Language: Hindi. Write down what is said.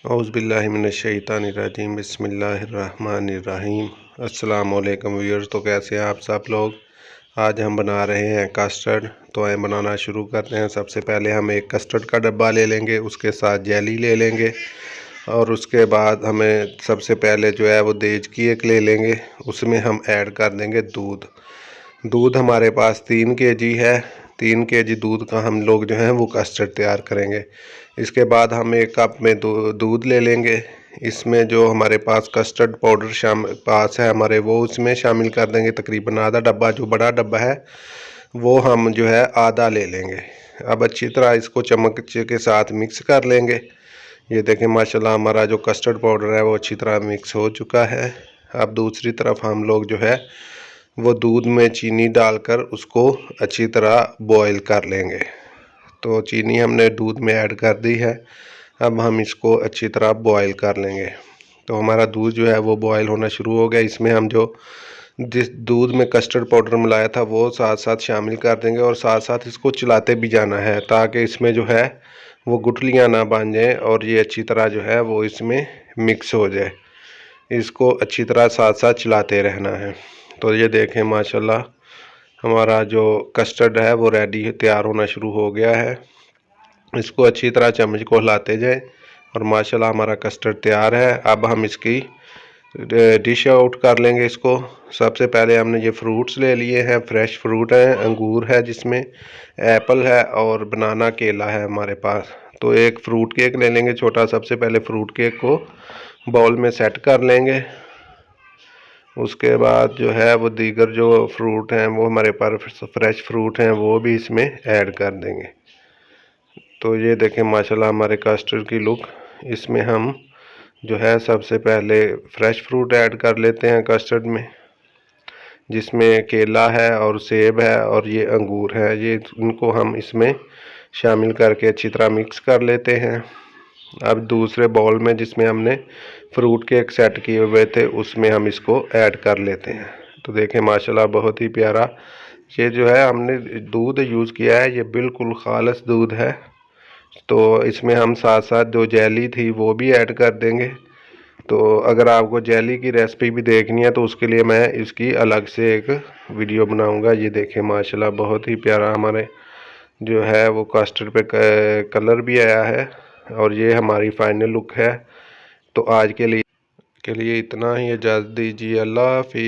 औज़ुबिल्लाहिमिनश्शैतानिर्रजीम बिस्मिल्लाहिर्रहमानिर्रहीम। अस्सलाम वालेकुम व्यूअर्स। तो कैसे हैं आप सब लोग। आज हम बना रहे हैं कस्टर्ड। तो आए बनाना शुरू करते हैं। सबसे पहले हम एक कस्टर्ड का डब्बा ले लेंगे, उसके साथ जेली ले लेंगे और उसके बाद हमें सबसे पहले जो है वो देज की एक ले लेंगे। उसमें हम ऐड कर देंगे दूध हमारे पास 3 केजी है। 3 केजी दूध का हम लोग जो है वो कस्टर्ड तैयार करेंगे। इसके बाद हम एक कप में दूध ले लेंगे। इसमें जो हमारे पास कस्टर्ड पाउडर पास है हमारे, वो उसमें शामिल कर देंगे। तकरीबन आधा डब्बा, जो बड़ा डब्बा है वो हम जो है आधा ले लेंगे। अब अच्छी तरह इसको चम्मच के साथ मिक्स कर लेंगे। ये देखें माशाल्लाह हमारा जो कस्टर्ड पाउडर है वो अच्छी तरह मिक्स हो चुका है। अब दूसरी तरफ हम लोग जो है वो दूध में चीनी डालकर उसको अच्छी तरह बॉईल कर लेंगे। तो चीनी हमने दूध में ऐड कर दी है। अब हम इसको अच्छी तरह बॉईल कर लेंगे। तो हमारा दूध जो है वो बॉईल होना शुरू हो गया। इसमें हम जिस दूध में कस्टर्ड पाउडर मिलाया था वो साथ साथ शामिल कर देंगे और साथ साथ इसको चलाते भी जाना है, ताकि इसमें जो है वो गुठलियाँ ना बन जाएँ और ये अच्छी तरह जो है वो इसमें मिक्स हो जाए। इसको अच्छी तरह साथ साथ चलाते रहना है। तो ये देखें माशाल्लाह हमारा जो कस्टर्ड है वो रेडी तैयार होना शुरू हो गया है। इसको अच्छी तरह चम्मच को हिलाते जाएं और माशाल्लाह हमारा कस्टर्ड तैयार है। अब हम इसकी डिश आउट कर लेंगे इसको। सबसे पहले हमने ये फ्रूट्स ले लिए हैं, फ्रेश फ्रूट है, अंगूर है, जिसमें एप्पल है और बनाना केला है हमारे पास। तो एक फ्रूट केक ले लेंगे छोटा। सबसे पहले फ्रूट केक को बाउल में सेट कर लेंगे। उसके बाद जो है वो दीगर जो फ्रूट हैं वो हमारे पास फ्रेश फ्रूट हैं वो भी इसमें ऐड कर देंगे। तो ये देखें माशाल्लाह हमारे कस्टर्ड की लुक। इसमें हम जो है सबसे पहले फ्रेश फ्रूट ऐड कर लेते हैं कस्टर्ड में, जिसमें केला है और सेब है और ये अंगूर है। ये इनको हम इसमें शामिल करके अच्छी तरह मिक्स कर लेते हैं। अब दूसरे बाउल में जिसमें हमने फ्रूट केक सेट किए हुए थे उसमें हम इसको ऐड कर लेते हैं। तो देखें माशाल्लाह बहुत ही प्यारा ये जो है हमने दूध यूज़ किया है, ये बिल्कुल खालिस दूध है। तो इसमें हम साथ साथ जो जेली थी वो भी ऐड कर देंगे। तो अगर आपको जेली की रेसिपी भी देखनी है तो उसके लिए मैं इसकी अलग से एक वीडियो बनाऊंगा। ये देखें माशाल्लाह बहुत ही प्यारा हमारे जो है वो कस्टर्ड पे कलर भी आया है और ये हमारी फाइनल लुक है। तो आज के लिए इतना ही। इजाज़त दीजिए। अल्लाह हाफिज़।